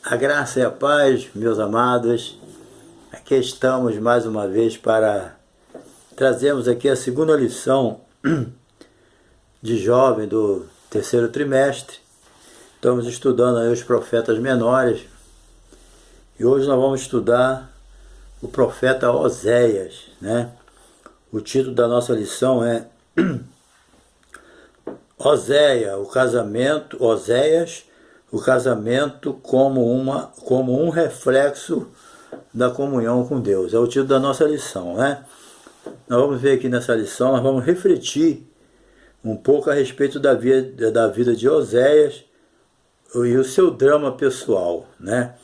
A graça e a paz, meus amados. Aqui estamos mais uma vez para trazermos aqui a segunda lição de jovem do terceiro trimestre. Estamos estudando aí os profetas menores e hoje nós vamos estudar o profeta Oséias, né? O título da nossa lição é Oséias, o casamento como um reflexo da comunhão com Deus. É o título da nossa lição, né? Nós vamos ver aqui nessa lição, nós vamos refletir um pouco a respeito da vida de Oséias e o seu drama pessoal, né?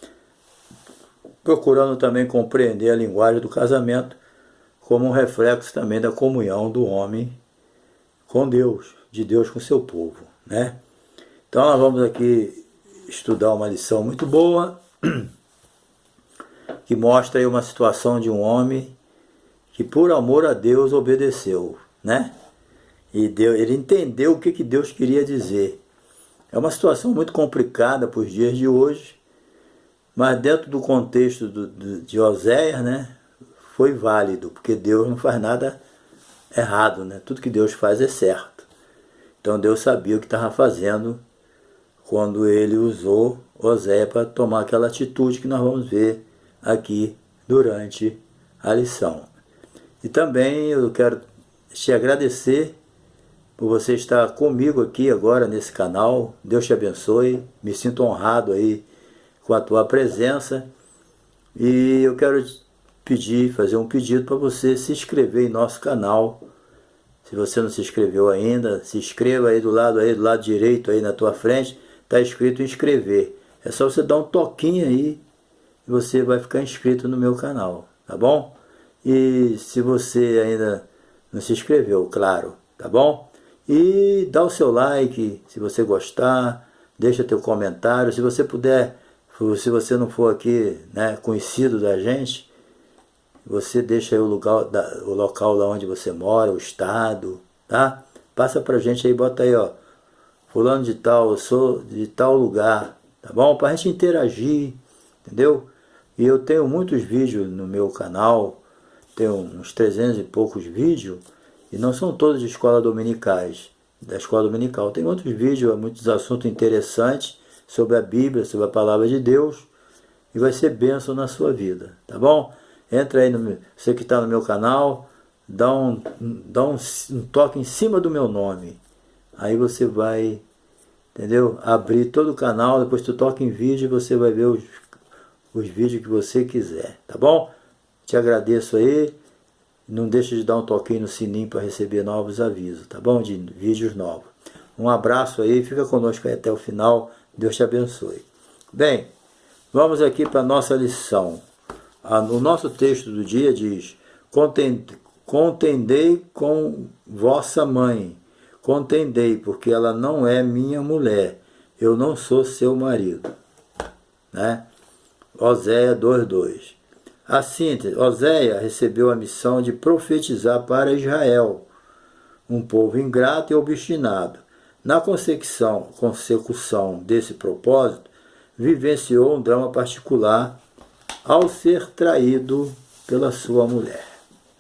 Procurando também compreender a linguagem do casamento como um reflexo também da comunhão do homem com Deus, de Deus com seu povo, né? Então nós vamos aqui estudar uma lição muito boa que mostra aí uma situação de um homem que por amor a Deus obedeceu, né? E ele entendeu o que Deus queria dizer. É uma situação muito complicada para os dias de hoje, mas dentro do contexto de Oséias, né, foi válido, porque Deus não faz nada errado, né? Tudo que Deus faz é certo. Então Deus sabia o que estava fazendo quando ele usou Oséias para tomar aquela atitude que nós vamos ver aqui durante a lição. E também eu quero te agradecer por você estar comigo aqui agora nesse canal. Deus te abençoe, me sinto honrado aí com a tua presença. E eu quero fazer um pedido para você se inscrever em nosso canal. Se você não se inscreveu ainda, se inscreva aí do lado direito aí na tua frente, está escrito inscrever. É só você dar um toquinho aí e você vai ficar inscrito no meu canal, tá bom? E se você ainda não se inscreveu, claro, tá bom? E dá o seu like, se você gostar, deixa teu comentário. Se você puder, se você não for aqui, né, conhecido da gente, você deixa aí o local lá onde você mora, o estado, tá? Passa pra gente aí, bota aí, ó, fulano de tal, eu sou de tal lugar, tá bom? Pra gente interagir, entendeu? E eu tenho muitos vídeos no meu canal, tenho uns 300 e poucos vídeos, e não são todos de escola dominicais, da escola dominical. Tem outros vídeos, muitos assuntos interessantes sobre a Bíblia, sobre a palavra de Deus, e vai ser bênção na sua vida, tá bom? Entra aí, você que está no meu canal, dá um toque em cima do meu nome. Aí você vai, entendeu? Abrir todo o canal, depois tu toca em vídeo e você vai ver os vídeos que você quiser, tá bom? Te agradeço aí. Não deixe de dar um toquinho no sininho para receber novos avisos, tá bom? De vídeos novos. Um abraço aí, fica conosco aí até o final. Deus te abençoe. Bem, vamos aqui para a nossa lição. O nosso texto do dia diz: contendei com vossa mãe, contendei, porque ela não é minha mulher, eu não sou seu marido, né? Oséias 2:2. Assim, Oséias recebeu a missão de profetizar para Israel, um povo ingrato e obstinado. Na consecução desse propósito, vivenciou um drama particular ao ser traído pela sua mulher,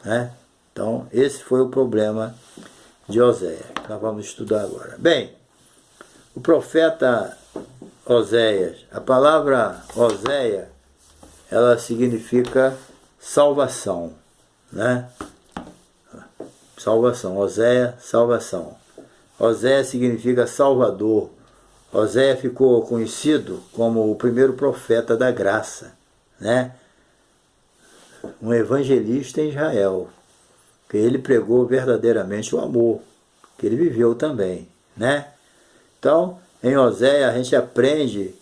né? Então, esse foi o problema de Oséias. Nós vamos estudar agora. Bem, o profeta Oséias, a palavra Oséias, ela significa salvação, né? Salvação, Oséias, salvação. Oséias significa salvador. Oséias ficou conhecido como o primeiro profeta da graça, né? Um evangelista em Israel, que ele pregou verdadeiramente o amor, que ele viveu também, né? Então, em Oséias a gente aprende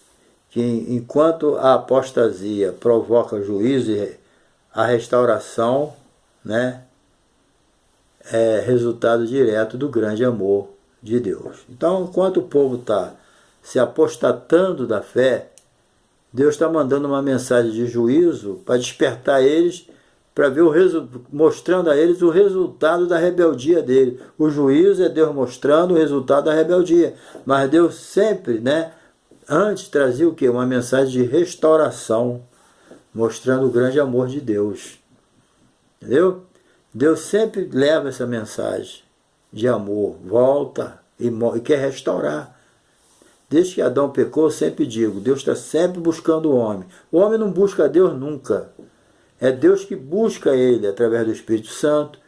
que enquanto a apostasia provoca juízo, a restauração, né, é resultado direto do grande amor de Deus. Então, enquanto o povo está se apostatando da fé, Deus está mandando uma mensagem de juízo para despertar eles, para ver mostrando a eles o resultado da rebeldia dele. O juízo é Deus mostrando o resultado da rebeldia, mas Deus sempre, né, antes trazia o quê? Uma mensagem de restauração, mostrando o grande amor de Deus. Entendeu? Deus sempre leva essa mensagem de amor, volta e quer restaurar. Desde que Adão pecou, eu sempre digo, Deus está sempre buscando o homem. O homem não busca Deus nunca. É Deus que busca ele através do Espírito Santo,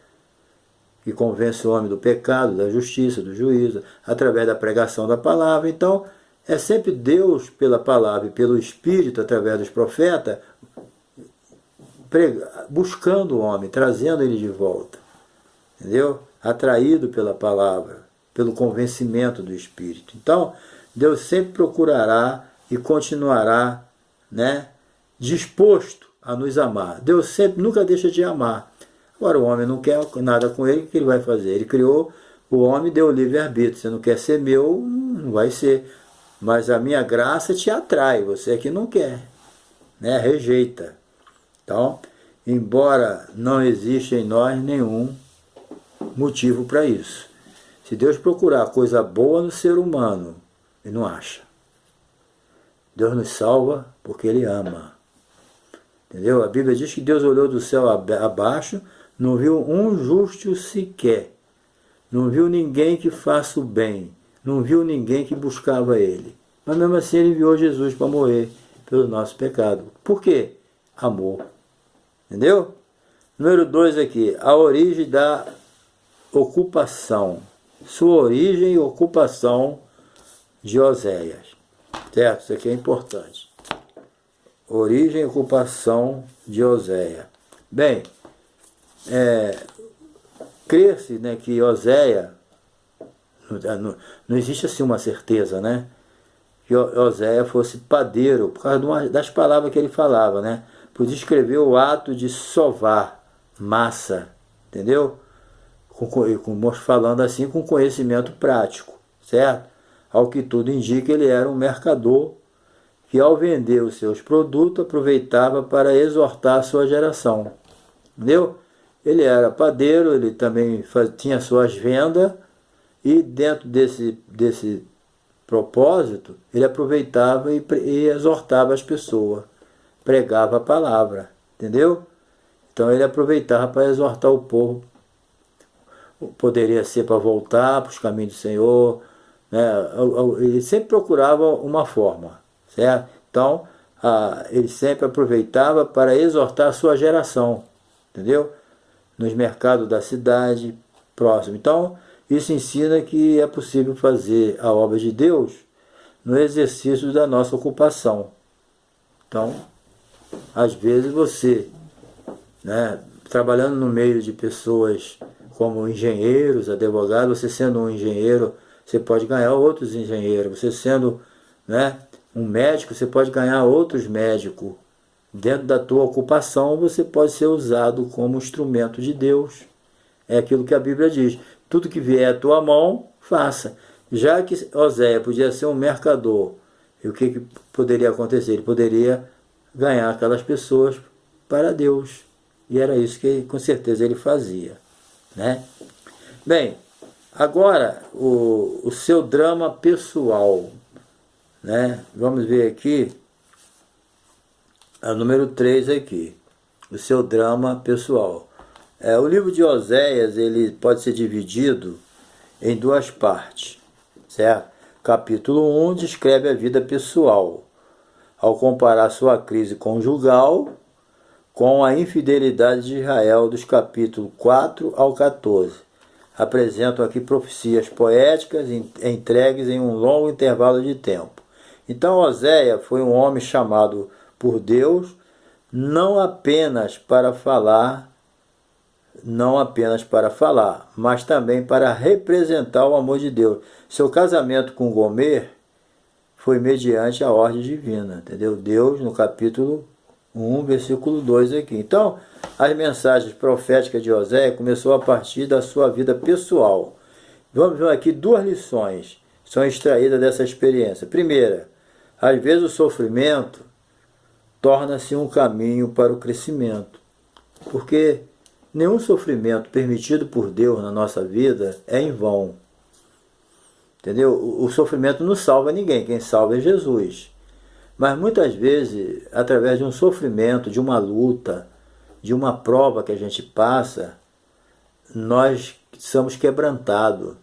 que convence o homem do pecado, da justiça, do juízo, através da pregação da palavra. Então, é sempre Deus pela palavra e pelo Espírito, através dos profetas, buscando o homem, trazendo ele de volta. Entendeu? Atraído pela palavra, pelo convencimento do Espírito. Então, Deus sempre procurará e continuará, né, disposto a nos amar. Deus sempre nunca deixa de amar. Agora o homem não quer nada com ele, o que ele vai fazer? Ele criou o homem, deu o livre-arbítrio. Você não quer ser meu, não vai ser. Mas a minha graça te atrai, você é que não quer, né? Rejeita. Então, embora não exista em nós nenhum motivo para isso. Se Deus procurar coisa boa no ser humano, ele não acha. Deus nos salva porque Ele ama. Entendeu? A Bíblia diz que Deus olhou do céu abaixo, não viu um justo sequer. Não viu ninguém que faça o bem. Não viu ninguém que buscava Ele. Mas mesmo assim Ele enviou Jesus para morrer pelo nosso pecado. Por quê? Amor. Entendeu? Número 2 aqui. A origem da ocupação. Sua origem e ocupação de Oséias. Certo? Isso aqui é importante. Origem e ocupação de Oséias. Bem, crê-se, né, que Oséias, não existe assim uma certeza, né, que Oséias fosse padeiro, por causa das palavras que ele falava, né, por descrever o ato de sovar massa, entendeu? Falando assim com conhecimento prático, certo? Ao que tudo indica, ele era um mercador que, ao vender os seus produtos, aproveitava para exortar a sua geração. Entendeu? Ele era padeiro, ele também tinha suas vendas, e dentro desse propósito, ele aproveitava e exortava as pessoas, pregava a palavra. Entendeu? Então ele aproveitava para exortar o povo. Poderia ser para voltar para os caminhos do Senhor, né? Ele sempre procurava uma forma, certo? Então, ele sempre aproveitava para exortar a sua geração, entendeu? Nos mercados da cidade próximo. Então, isso ensina que é possível fazer a obra de Deus no exercício da nossa ocupação. Então, às vezes você, né, trabalhando no meio de pessoas como engenheiros, advogados, você sendo um engenheiro, você pode ganhar outros engenheiros. Você sendo, né, um médico, você pode ganhar outros médicos. Dentro da tua ocupação, você pode ser usado como instrumento de Deus. É aquilo que a Bíblia diz. Tudo que vier à tua mão, faça. Já que Oséias podia ser um mercador, e o que poderia acontecer? Ele poderia ganhar aquelas pessoas para Deus. E era isso que, com certeza, ele fazia, né? Bem, agora o seu drama pessoal, né? Vamos ver aqui a número 3 aqui, o seu drama pessoal. O livro de Oséias, ele pode ser dividido em duas partes, certo? Capítulo 1 descreve a vida pessoal, ao comparar sua crise conjugal com a infidelidade de Israel, dos capítulos 4 ao 14. Apresentam aqui profecias poéticas entregues em um longo intervalo de tempo. Então Oséias foi um homem chamado por Deus não apenas para falar, mas também para representar o amor de Deus. Seu casamento com Gomer foi mediante a ordem divina, entendeu? Deus, no capítulo 1, versículo 2 aqui. Então, as mensagens proféticas de Oséias começou a partir da sua vida pessoal. Vamos ver aqui duas lições que são extraídas dessa experiência. Primeira, às vezes o sofrimento torna-se um caminho para o crescimento, porque nenhum sofrimento permitido por Deus na nossa vida é em vão. Entendeu? O sofrimento não salva ninguém, quem salva é Jesus. Mas muitas vezes, através de um sofrimento, de uma luta, de uma prova que a gente passa, nós somos quebrantados.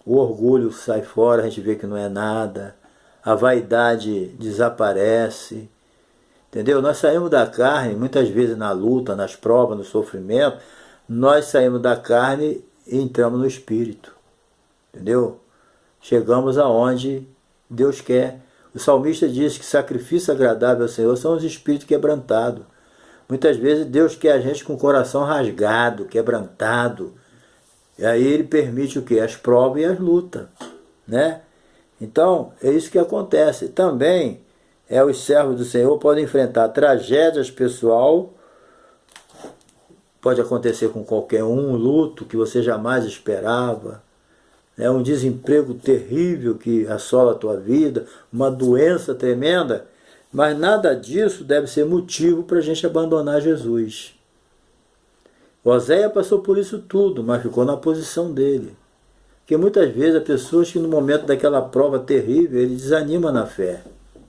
O orgulho sai fora, a gente vê que não é nada. A vaidade desaparece. Entendeu? Nós saímos da carne, muitas vezes na luta, nas provas, no sofrimento, nós saímos da carne e entramos no Espírito. Entendeu? Chegamos aonde Deus quer. O salmista diz que sacrifício agradável ao Senhor são os espíritos quebrantados. Muitas vezes Deus quer a gente com o coração rasgado, quebrantado. E aí Ele permite o quê? As provas e as lutas. Né? Então, é isso que acontece. Também, os servos do Senhor podem enfrentar tragédias pessoal, pode acontecer com qualquer um luto que você jamais esperava, um desemprego terrível que assola a tua vida, uma doença tremenda, mas nada disso deve ser motivo para a gente abandonar Jesus. Oséia passou por isso tudo, mas ficou na posição dele. Porque muitas vezes as pessoas que no momento daquela prova terrível, ele desanima na fé,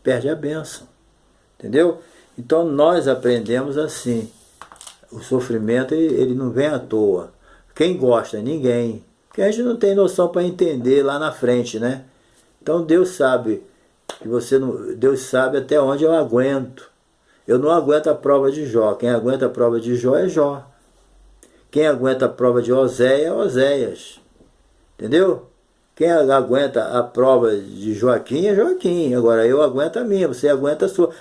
perde a bênção. Entendeu? Então nós aprendemos assim. O sofrimento ele não vem à toa. Quem gosta? Ninguém. Porque a gente não tem noção para entender lá na frente, né? Então Deus sabe que Deus sabe até onde eu aguento. Eu não aguento a prova de Jó. Quem aguenta a prova de Jó é Jó. Quem aguenta a prova de Oséia é Oséias. Entendeu? Quem aguenta a prova de Joaquim é Joaquim. Agora eu aguento a minha, você aguenta a sua.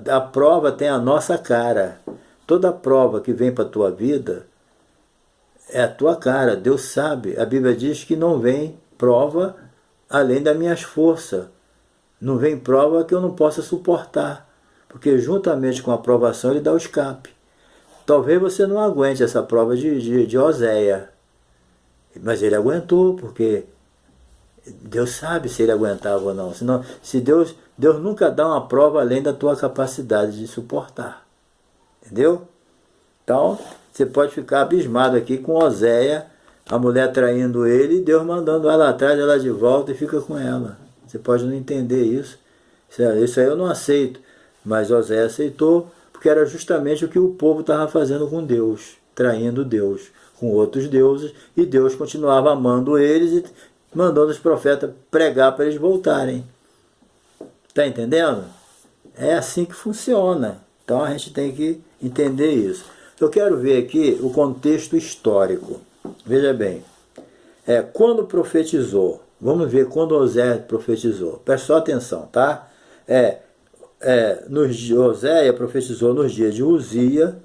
A prova tem a nossa cara. Toda prova que vem para a tua vida é a tua cara. Deus sabe. A Bíblia diz que não vem prova além das minhas forças. Não vem prova que eu não possa suportar. Porque juntamente com a aprovação ele dá o escape. Talvez você não aguente essa prova de Oséia. Mas ele aguentou, porque Deus sabe se ele aguentava ou não. Senão, Deus nunca dá uma prova além da tua capacidade de suportar. Entendeu? Então, você pode ficar abismado aqui com Oséia, a mulher traindo ele, e Deus mandando ela atrás, ela de volta e fica com ela. Você pode não entender isso. Isso aí eu não aceito. Mas Oséia aceitou, porque era justamente o que o povo estava fazendo com Deus, traindo Deus, com outros deuses, e Deus continuava amando eles e mandando os profetas pregar para eles voltarem. Está entendendo? É assim que funciona. Então a gente tem que entender isso. Eu quero ver aqui o contexto histórico. Veja bem. Quando profetizou, vamos ver quando Oséia profetizou. Preste só atenção, tá? Oséia profetizou nos dias de Uzia,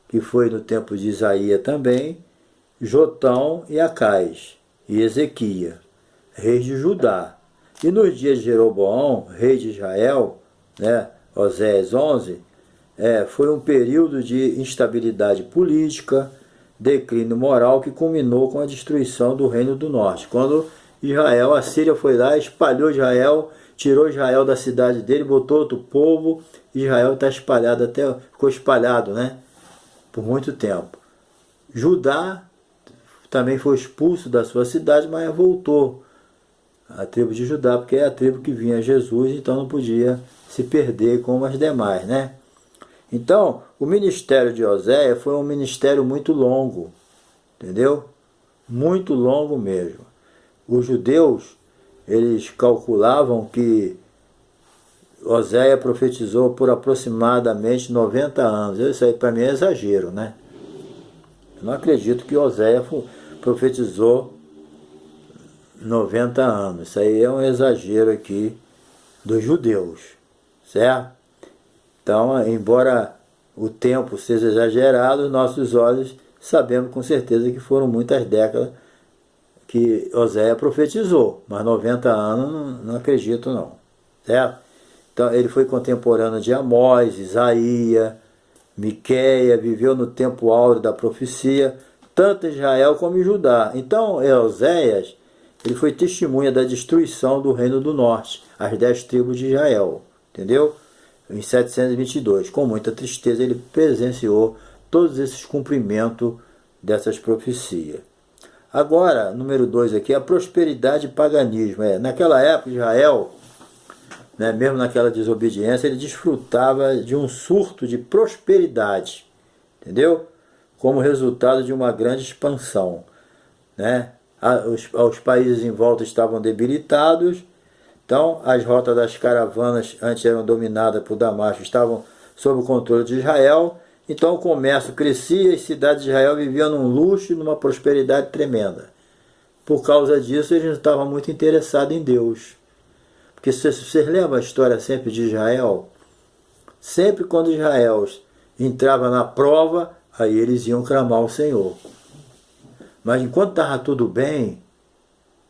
que foi no tempo de Isaías também, Jotão e Acais, e Ezequias, reis de Judá. E nos dias de Jeroboão, rei de Israel, Oséias 11, foi um período de instabilidade política, declínio moral que culminou com a destruição do Reino do Norte. Quando a Síria foi lá, espalhou Israel, tirou Israel da cidade dele, botou outro povo, Israel está espalhado, ficou espalhado, por muito tempo. Judá também foi expulso da sua cidade, mas voltou a tribo de Judá, porque é a tribo que vinha Jesus, então não podia se perder como as demais, Então, o ministério de Oséia foi um ministério muito longo, entendeu? Muito longo mesmo. Os judeus, eles calculavam que Oséia profetizou por aproximadamente 90 anos. Isso aí para mim é exagero, Eu não acredito que Oséia profetizou 90 anos. Isso aí é um exagero aqui dos judeus, certo? Então, embora o tempo seja exagerado, nossos olhos sabemos com certeza que foram muitas décadas que Oséia profetizou, mas 90 anos não acredito não, certo? Então ele foi contemporâneo de Amós, Isaías, Miquéia, viveu no tempo áureo da profecia, tanto em Israel como em Judá. Então Oséias, ele foi testemunha da destruição do Reino do Norte, as 10 tribos de Israel, entendeu? Em 722, com muita tristeza, ele presenciou todos esses cumprimentos dessas profecias. Agora, número 2 aqui, a prosperidade e paganismo. Naquela época, Israel, né, mesmo naquela desobediência, ele desfrutava de um surto de prosperidade, entendeu? Como resultado de uma grande expansão, né? Os países em volta estavam debilitados, então as rotas das caravanas antes eram dominadas por Damasco, estavam sob o controle de Israel. Então o comércio crescia e as cidades de Israel viviam num luxo e numa prosperidade tremenda. Por causa disso, eles não estavam muito interessados em Deus. Porque se vocês lembram a história sempre de Israel? Sempre quando Israel entrava na prova, aí eles iam clamar ao Senhor. Mas enquanto estava tudo bem,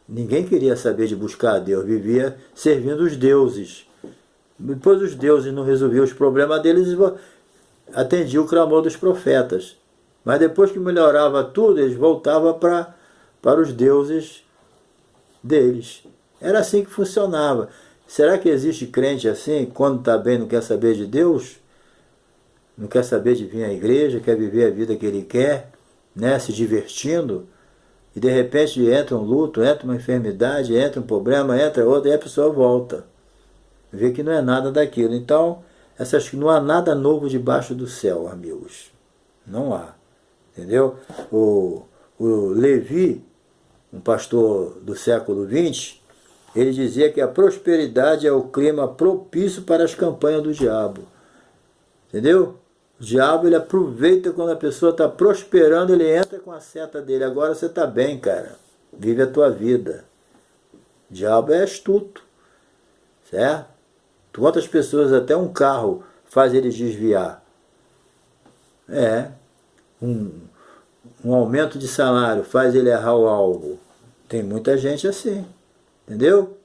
ninguém queria saber de buscar a Deus, vivia servindo os deuses. Depois os deuses não resolviam os problemas deles, atendiam o clamor dos profetas. Mas depois que melhorava tudo, eles voltavam para os deuses deles. Era assim que funcionava. Será que existe crente assim, quando está bem não quer saber de Deus? Não quer saber de vir à igreja, quer viver a vida que ele quer, né, se divertindo? E de repente entra um luto, entra uma enfermidade, entra um problema, entra outro, e a pessoa volta. Vê que não é nada daquilo. Então, não há nada novo debaixo do céu, amigos. Não há. Entendeu? O Levi, um pastor do século XX, ele dizia que a prosperidade é o clima propício para as campanhas do diabo. Entendeu? O diabo, ele aproveita quando a pessoa está prosperando, ele entra com a seta dele. Agora você está bem, cara. Vive a tua vida. O diabo é astuto. Certo? Quantas pessoas até um carro faz ele desviar? Um aumento de salário faz ele errar o alvo. Tem muita gente assim. Entendeu?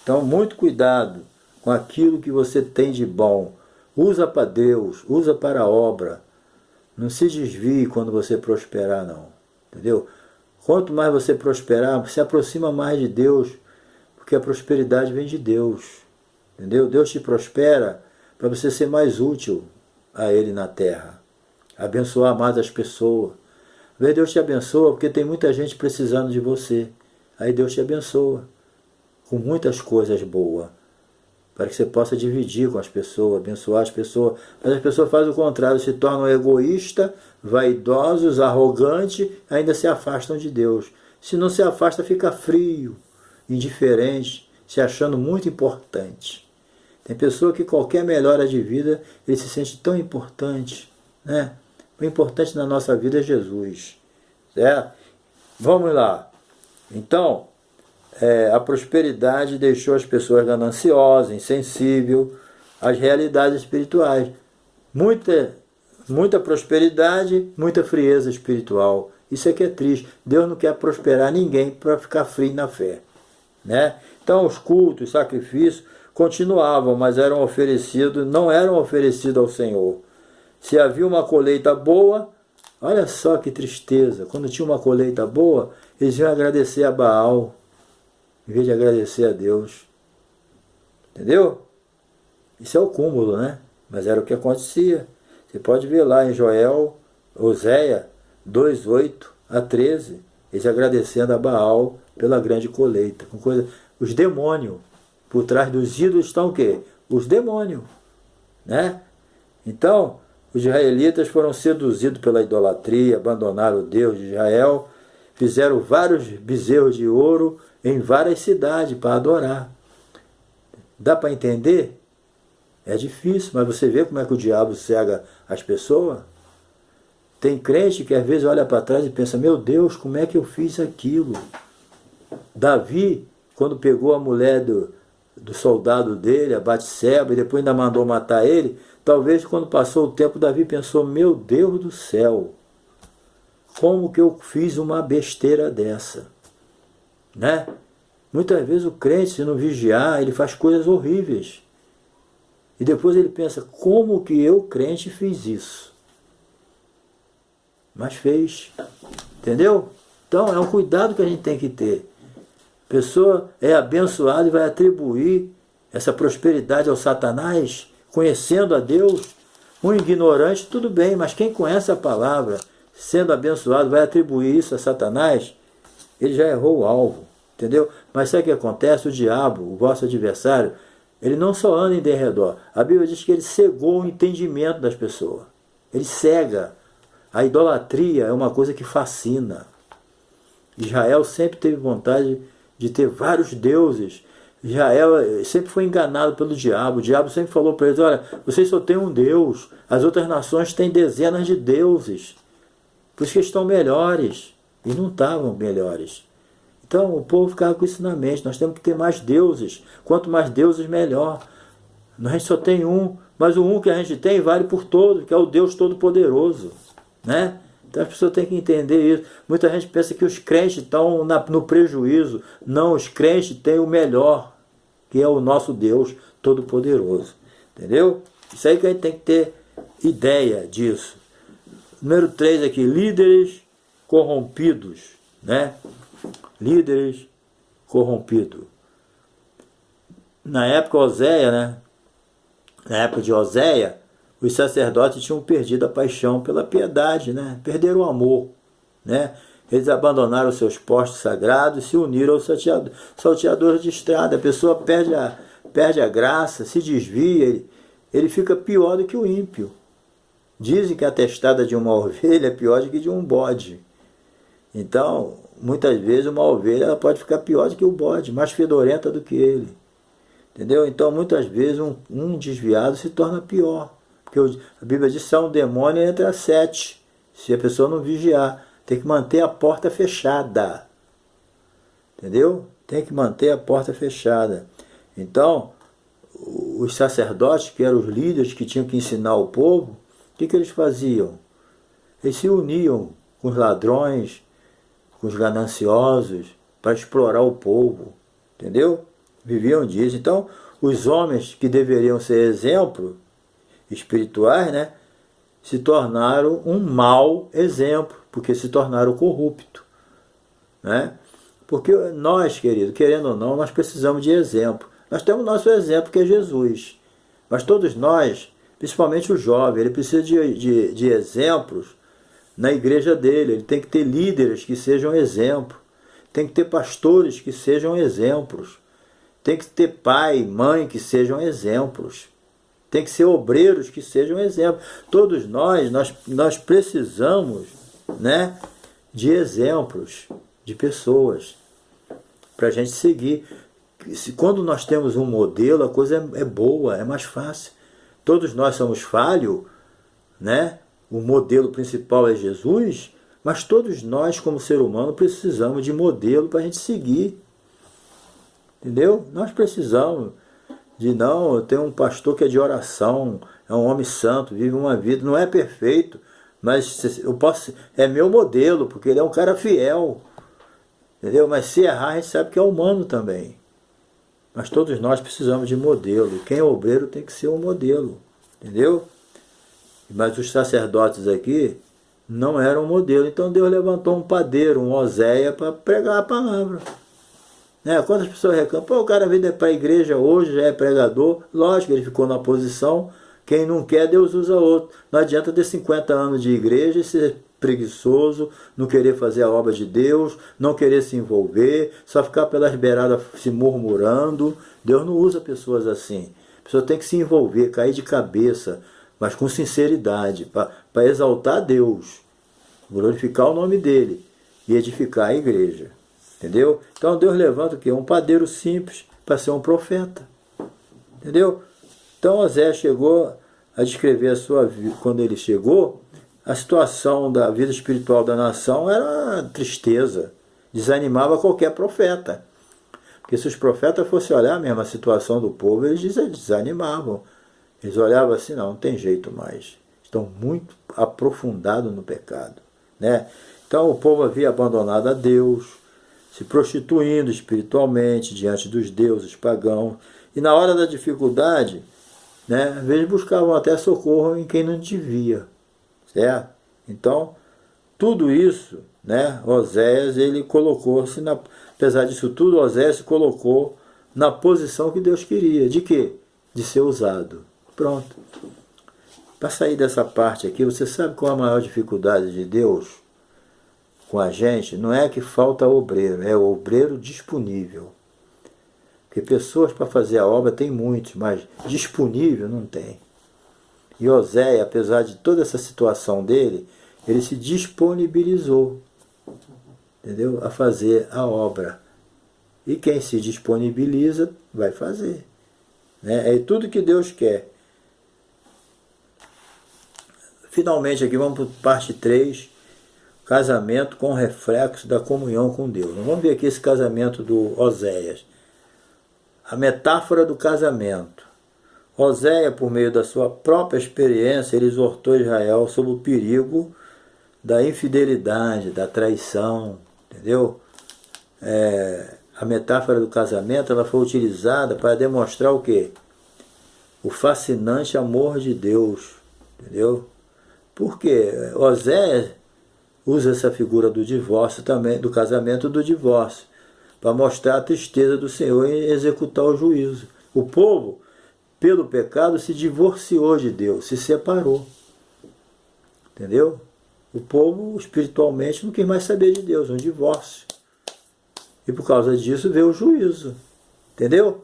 Então, muito cuidado com aquilo que você tem de bom. Usa para Deus, usa para a obra. Não se desvie quando você prosperar, não. Entendeu? Quanto mais você prosperar, se aproxima mais de Deus, porque a prosperidade vem de Deus. Entendeu? Deus te prospera para você ser mais útil a Ele na terra. Abençoar mais as pessoas. Às vezes Deus te abençoa porque tem muita gente precisando de você. Aí Deus te abençoa com muitas coisas boas, para que você possa dividir com as pessoas, abençoar as pessoas. Mas as pessoas fazem o contrário, se tornam egoístas, vaidosos, arrogantes, ainda se afastam de Deus. Se não se afasta, fica frio, indiferente, se achando muito importante. Tem pessoa que qualquer melhora de vida, ele se sente tão importante, né? O importante na nossa vida é Jesus, certo? Vamos lá. Então, a prosperidade deixou as pessoas gananciosas, insensíveis às realidades espirituais. Muita prosperidade, muita frieza espiritual. Isso é que é triste. Deus não quer prosperar ninguém para ficar frio na fé, né? Então os cultos, os sacrifícios continuavam, mas não eram oferecidos ao Senhor. Se havia uma colheita boa, olha só que tristeza. Quando tinha uma colheita boa, eles iam agradecer a Baal, em vez de agradecer a Deus. Entendeu? Isso é o cúmulo, né? Mas era o que acontecia. Você pode ver lá em Oséias 2:8-13, eles agradecendo a Baal pela grande colheita. Os demônios. Por trás dos ídolos estão o quê? Os demônios. Né? Então, os israelitas foram seduzidos pela idolatria, abandonaram o Deus de Israel, fizeram vários bezerros de ouro em várias cidades para adorar. Dá para entender? É difícil, mas você vê como é que o diabo cega as pessoas? Tem crente que às vezes olha para trás e pensa, meu Deus, como é que eu fiz aquilo? Davi, quando pegou a mulher do soldado dele, a Batseba, e depois ainda mandou matar ele, talvez quando passou o tempo, Davi pensou, meu Deus do céu, como que eu fiz uma besteira dessa? Né? Muitas vezes o crente, se não vigiar, ele faz coisas horríveis. E depois ele pensa, como que eu, crente, fiz isso? Mas fez. Entendeu? Então é um cuidado que a gente tem que ter. A pessoa é abençoada e vai atribuir essa prosperidade ao Satanás, conhecendo a Deus. Um ignorante, tudo bem, mas quem conhece a palavra, sendo abençoado, vai atribuir isso a Satanás? ele já errou o alvo, entendeu? Mas sabe o que acontece? O diabo, o vosso adversário, ele não só anda em derredor. A Bíblia diz que ele cegou o entendimento das pessoas. Ele cega. A idolatria é uma coisa que fascina. Israel sempre teve vontade de ter vários deuses. Israel sempre foi enganado pelo diabo. O diabo sempre falou para eles, olha, vocês só têm um Deus. As outras nações têm dezenas de deuses. Por isso que estão melhores. E não estavam melhores. Então o povo ficava com isso na mente. Nós temos que ter mais deuses. Quanto mais deuses, melhor. A gente só tem um. Mas o um que a gente tem vale por todos, que é o Deus Todo-Poderoso. Né? Então as pessoas têm que entender isso. Muita gente pensa que os crentes estão no prejuízo. Não, os crentes têm o melhor, que é o nosso Deus Todo-Poderoso. Entendeu? Isso aí que a gente tem que ter ideia disso. Número 3 aqui, líderes corrompidos. Né? Líderes corrompidos. Na época Oséia, né? Na época de Oséia, os sacerdotes tinham perdido a paixão pela piedade, né? Perderam o amor, né? Eles abandonaram os seus postos sagrados e se uniram aos salteadores de estrada. A pessoa perde a graça, se desvia, ele fica pior do que o ímpio. Dizem que a testada de uma ovelha é pior do que de um bode. Então, muitas vezes uma ovelha ela pode ficar pior do que o bode, mais fedorenta do que ele. Entendeu? Então, muitas vezes um desviado se torna pior. Porque a Bíblia diz que há um demônio entre as 7. Se a pessoa não vigiar, tem que manter a porta fechada. Entendeu? Tem que manter a porta fechada. Então, os sacerdotes, que eram os líderes que tinham que ensinar o povo, o que eles faziam? Eles se uniam com os ladrões, com os gananciosos, para explorar o povo. Entendeu? Viviam disso. Então, os homens que deveriam ser exemplo espirituais, né, se tornaram um mau exemplo, porque se tornaram corruptos. Né? Porque nós, querido, querendo ou não, nós precisamos de exemplo. Nós temos nosso exemplo, que é Jesus. Mas todos nós, principalmente o jovem, ele precisa de exemplos na igreja dele. Ele tem que ter líderes que sejam exemplo. Tem que ter pastores que sejam exemplos. Tem que ter pai, mãe que sejam exemplos. Tem que ser obreiros que sejam exemplos. Todos nós precisamos, né, de exemplos, de pessoas, para a gente seguir. Quando nós temos um modelo, a coisa é boa, é mais fácil. Todos nós somos falhos, né? O modelo principal é Jesus, mas todos nós, como ser humano, precisamos de modelo para a gente seguir. Entendeu? Nós precisamos eu tenho um pastor que é de oração, é um homem santo, vive uma vida, não é perfeito, mas é meu modelo, porque ele é um cara fiel. Entendeu? Mas se errar, a gente sabe que é humano também. Mas todos nós precisamos de modelo. Quem é obreiro tem que ser um modelo. Entendeu? Mas os sacerdotes aqui não eram modelo. Então Deus levantou um padeiro, um Oséia, para pregar a palavra. Né? Quantas pessoas reclamam? Pô, o cara veio para a igreja hoje, já é pregador. Lógico, ele ficou na posição. Quem não quer, Deus usa outro. Não adianta ter 50 anos de igreja e ser preguiçoso, não querer fazer a obra de Deus, não querer se envolver, só ficar pelas beiradas se murmurando. Deus não usa pessoas assim. A pessoa tem que se envolver, cair de cabeça, mas com sinceridade, para exaltar Deus, glorificar o nome dele e edificar a igreja. Entendeu? Então Deus levanta o quê? Um padeiro simples para ser um profeta. Entendeu? Então Oséias chegou a descrever a sua vida. Quando ele chegou, a situação da vida espiritual da nação era tristeza. Desanimava qualquer profeta. Porque se os profetas fossem olhar mesmo a situação do povo, eles desanimavam. Eles olhavam assim, não tem jeito mais. Estão muito aprofundados no pecado. Né? Então o povo havia abandonado a Deus, se prostituindo espiritualmente diante dos deuses pagãos. E na hora da dificuldade, né, às vezes buscavam até socorro em quem não devia. Certo? Então, tudo isso, né, Oséias, ele colocou-se, apesar disso tudo, Oséias se colocou na posição que Deus queria. De quê? De ser usado. Pronto. Para sair dessa parte aqui, você sabe qual é a maior dificuldade de Deus? com a gente, não é que falta obreiro, é o obreiro disponível. Porque pessoas para fazer a obra tem muitos, mas disponível não tem. E Oséia, apesar de toda essa situação dele, ele se disponibilizou, entendeu? A fazer a obra. E quem se disponibiliza vai fazer. Né? É tudo que Deus quer. Finalmente aqui vamos para parte 3, casamento com reflexo da comunhão com Deus. Vamos ver aqui esse casamento do Oséias. A metáfora do casamento. Oséias, por meio da sua própria experiência, ele exortou Israel sobre o perigo da infidelidade, da traição, entendeu? A metáfora do casamento ela foi utilizada para demonstrar o quê? O fascinante amor de Deus, entendeu? Porque Oséias usa essa figura do divórcio também, do casamento do divórcio, para mostrar a tristeza do Senhor em executar o juízo. O povo, pelo pecado, se divorciou de Deus, se separou. Entendeu? O povo, espiritualmente, não quis mais saber de Deus, um divórcio. E por causa disso veio o juízo. Entendeu?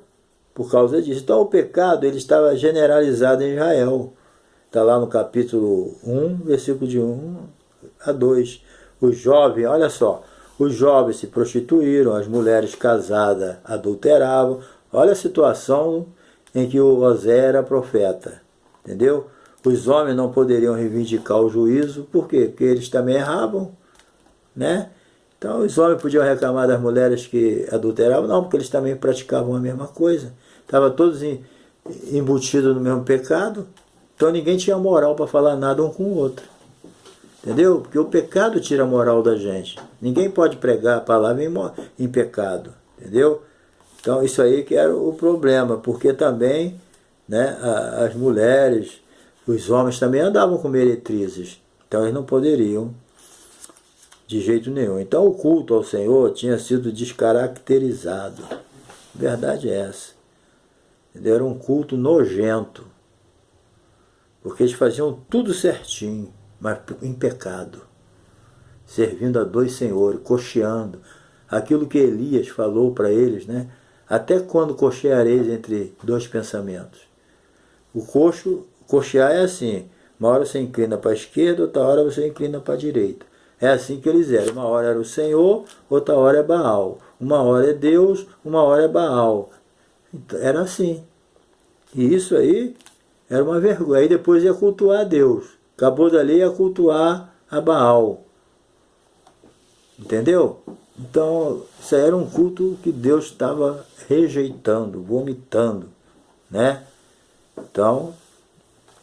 Por causa disso. Então o pecado ele estava generalizado em Israel. Está lá no capítulo 1, versículo de 1 a 2. Os jovens, olha só, os jovens se prostituíram, as mulheres casadas adulteravam. Olha a situação em que o Oséias era profeta. Entendeu? Os homens não poderiam reivindicar o juízo. Por quê? Porque eles também erravam. Né? Então os homens podiam reclamar das mulheres que adulteravam? Não, porque eles também praticavam a mesma coisa. Estavam todos embutidos no mesmo pecado. Então ninguém tinha moral para falar nada um com o outro. Entendeu? Porque o pecado tira a moral da gente. Ninguém pode pregar a palavra em pecado. Entendeu? Então isso aí que era o problema. Porque também, né, as mulheres, os homens também andavam com meretrizes. Então eles não poderiam de jeito nenhum. Então o culto ao Senhor tinha sido descaracterizado. A verdade é essa. Entendeu? Era um culto nojento. Porque eles faziam tudo certinho, mas em pecado. Servindo a dois senhores, cocheando. Aquilo que Elias falou para eles, né? Até quando cocheareis entre dois pensamentos? O cochear é assim. Uma hora você inclina para a esquerda, outra hora você inclina para a direita. É assim que eles eram. Uma hora era o Senhor, outra hora é Baal. Uma hora é Deus, uma hora é Baal. Então, era assim. E isso aí era uma vergonha. Aí depois ia cultuar a Deus. Acabou dali ia cultuar a Baal. Entendeu? Então, isso aí era um culto que Deus estava rejeitando, vomitando. Né? Então,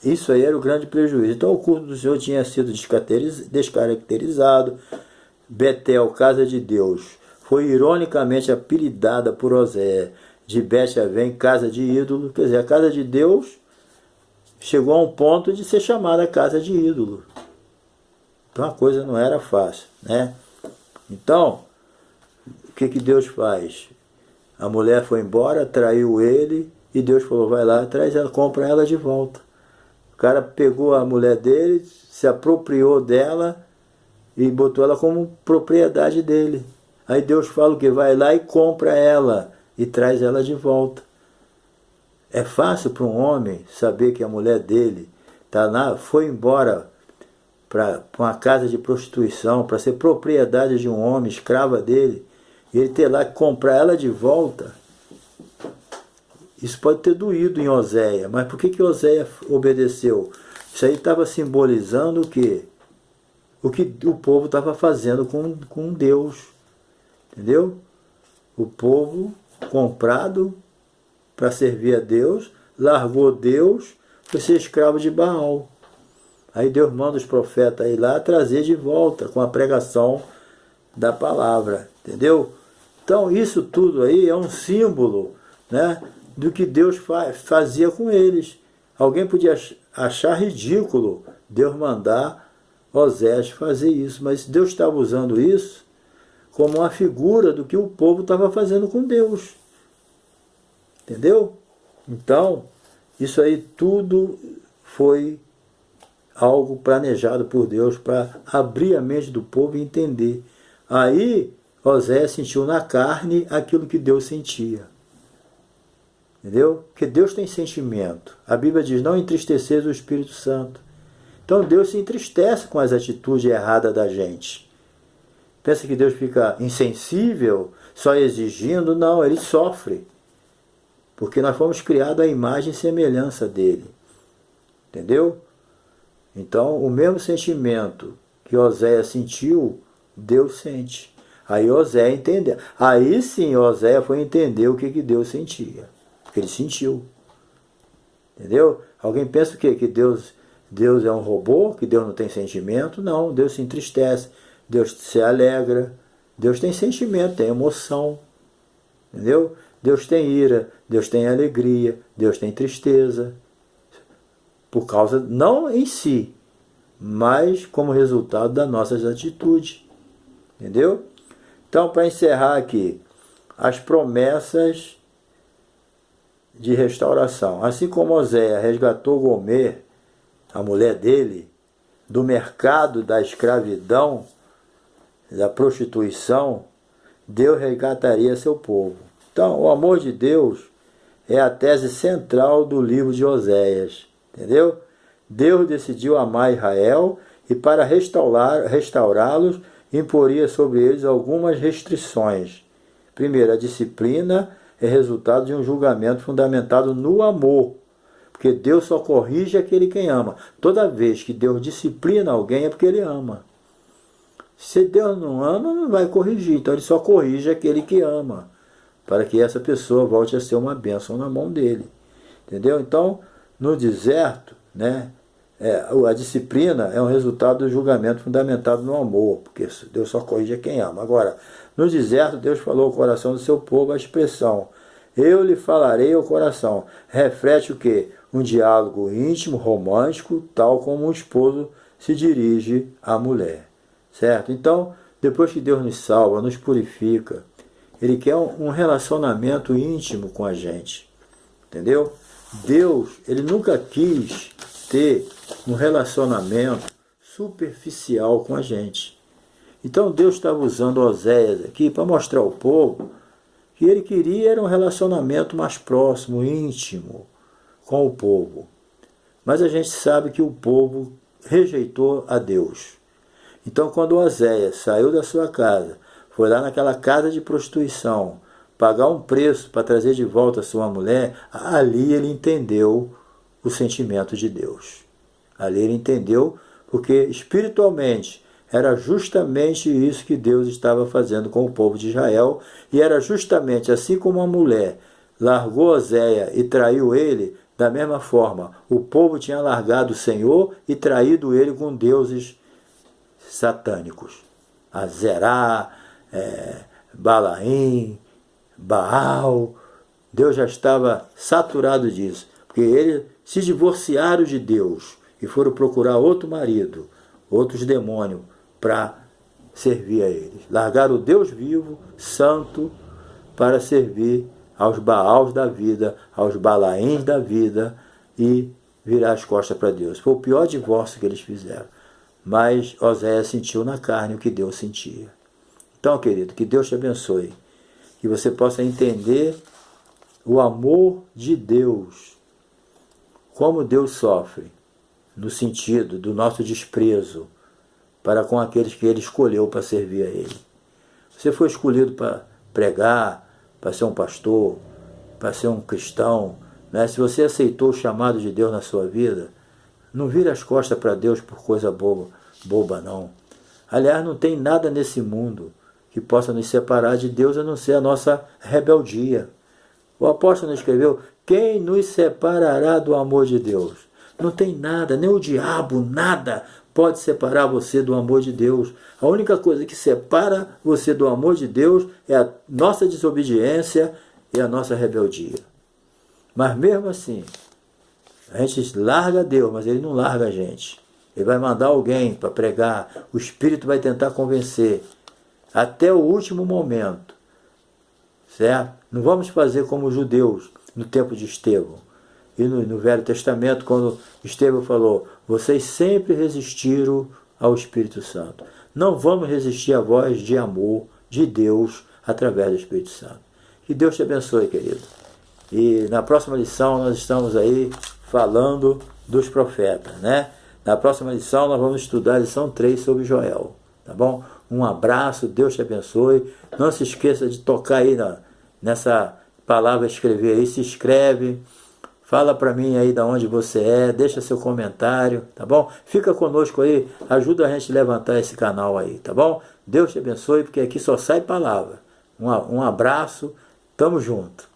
isso aí era o grande prejuízo. Então, o culto do Senhor tinha sido descaracterizado. Betel, casa de Deus, foi ironicamente apelidada por Oséias de Bet-Aven, casa de ídolo. Quer dizer, a casa de Deus chegou a um ponto de ser chamada casa de ídolo. Então a coisa não era fácil, né? Então, o que Deus faz? A mulher foi embora, traiu ele, e Deus falou, vai lá, traz ela, compra ela de volta. O cara pegou a mulher dele, se apropriou dela e botou ela como propriedade dele. Aí Deus fala o que? Vai lá e compra ela e traz ela de volta. É fácil para um homem saber que a mulher dele tá lá, foi embora para uma casa de prostituição, para ser propriedade de um homem, escrava dele, e ele ter lá que comprar ela de volta. Isso pode ter doído em Oséias, mas por que Oséias obedeceu? Isso aí estava simbolizando o quê? O que o povo estava fazendo com Deus. Entendeu? O povo comprado para servir a Deus, largou Deus, foi ser escravo de Baal. Aí Deus manda os profetas ir lá trazer de volta com a pregação da palavra. Entendeu? Então isso tudo aí é um símbolo, né, do que Deus fazia com eles. Alguém podia achar ridículo Deus mandar Oséias fazer isso, mas Deus estava usando isso como uma figura do que o povo estava fazendo com Deus. Entendeu? Então, isso aí tudo foi algo planejado por Deus para abrir a mente do povo e entender. Aí Oséias sentiu na carne aquilo que Deus sentia. Entendeu? Porque Deus tem sentimento. A Bíblia diz, não entristecer o Espírito Santo. Então Deus se entristece com as atitudes erradas da gente. Pensa que Deus fica insensível, só exigindo? Não, Ele sofre. Porque nós fomos criados à imagem e semelhança dEle. Entendeu? Então, o mesmo sentimento que Oséias sentiu, Deus sente. Aí Oséias entendeu. Aí sim Oséias foi entender o que Deus sentia. Porque ele sentiu. Entendeu? Alguém pensa o quê? Que Deus é um robô? Que Deus não tem sentimento? Não, Deus se entristece. Deus se alegra. Deus tem sentimento, tem emoção. Entendeu? Deus tem ira, Deus tem alegria, Deus tem tristeza. Por causa, não em si, mas como resultado das nossas atitudes. Entendeu? Então, para encerrar aqui, as promessas de restauração. Assim como Oséias resgatou Gomer, a mulher dele, do mercado da escravidão, da prostituição, Deus resgataria seu povo. Então, o amor de Deus é a tese central do livro de Oséias. Entendeu? Deus decidiu amar Israel e para restaurá-los imporia sobre eles algumas restrições. Primeiro, a disciplina é resultado de um julgamento fundamentado no amor, porque Deus só corrige aquele quem ama. Toda vez que Deus disciplina alguém é porque Ele ama. Se Deus não ama, não vai corrigir. Então Ele só corrige aquele que ama, para que essa pessoa volte a ser uma bênção na mão dele. Entendeu? Então, no deserto, né, a disciplina é um resultado do julgamento fundamentado no amor, porque Deus só corrige quem ama. Agora, no deserto, Deus falou ao coração do seu povo a expressão, eu lhe falarei ao coração. Reflete o quê? Um diálogo íntimo, romântico, tal como um esposo se dirige à mulher. Certo? Então, depois que Deus nos salva, nos purifica, Ele quer um relacionamento íntimo com a gente. Entendeu? Deus, Ele nunca quis ter um relacionamento superficial com a gente. Então Deus estava usando Oséias aqui para mostrar ao povo que Ele queria era um relacionamento mais próximo, íntimo com o povo. Mas a gente sabe que o povo rejeitou a Deus. Então quando Oséias saiu da sua casa, foi lá naquela casa de prostituição, pagar um preço para trazer de volta a sua mulher, ali ele entendeu o sentimento de Deus. Ali ele entendeu, porque espiritualmente era justamente isso que Deus estava fazendo com o povo de Israel, e era justamente assim como a mulher largou Oséias e traiu ele, da mesma forma, o povo tinha largado o Senhor e traído ele com deuses satânicos. Azerá, Balaim, Baal. Deus já estava saturado disso, porque eles se divorciaram de Deus e foram procurar outro marido, outros demônios, para servir a eles. Largaram o Deus vivo, santo, para servir aos Baals da vida, aos Balaíns da vida e virar as costas para Deus. Foi o pior divórcio que eles fizeram. Mas Oséias sentiu na carne o que Deus sentia. Então, querido, que Deus te abençoe. Que você possa entender o amor de Deus. Como Deus sofre, no sentido do nosso desprezo para com aqueles que Ele escolheu para servir a Ele. Você foi escolhido para pregar, para ser um pastor, para ser um cristão, né? Se você aceitou o chamado de Deus na sua vida, não vire as costas para Deus por coisa boba não. Aliás, não tem nada nesse mundo que possa nos separar de Deus a não ser a nossa rebeldia. O apóstolo escreveu, quem nos separará do amor de Deus? Não tem nada, nem o diabo, nada pode separar você do amor de Deus. A única coisa que separa você do amor de Deus é a nossa desobediência e a nossa rebeldia. Mas mesmo assim, a gente larga Deus, mas Ele não larga a gente. Ele vai mandar alguém para pregar, o Espírito vai tentar convencer, até o último momento. Certo? Não vamos fazer como os judeus no tempo de Estevão. e no Velho Testamento, quando Estevão falou, vocês sempre resistiram ao Espírito Santo. Não vamos resistir à voz de amor de Deus através do Espírito Santo. Que Deus te abençoe, querido. E na próxima lição nós estamos aí falando dos profetas, né? Na próxima lição nós vamos estudar a lição 3 sobre Joel, tá bom? Um abraço, Deus te abençoe. Não se esqueça de tocar aí nessa palavra escrever aí, se inscreve, fala para mim aí de onde você é, deixa seu comentário, tá bom? Fica conosco aí, ajuda a gente a levantar esse canal aí, tá bom? Deus te abençoe, porque aqui só sai palavra. Um abraço, tamo junto.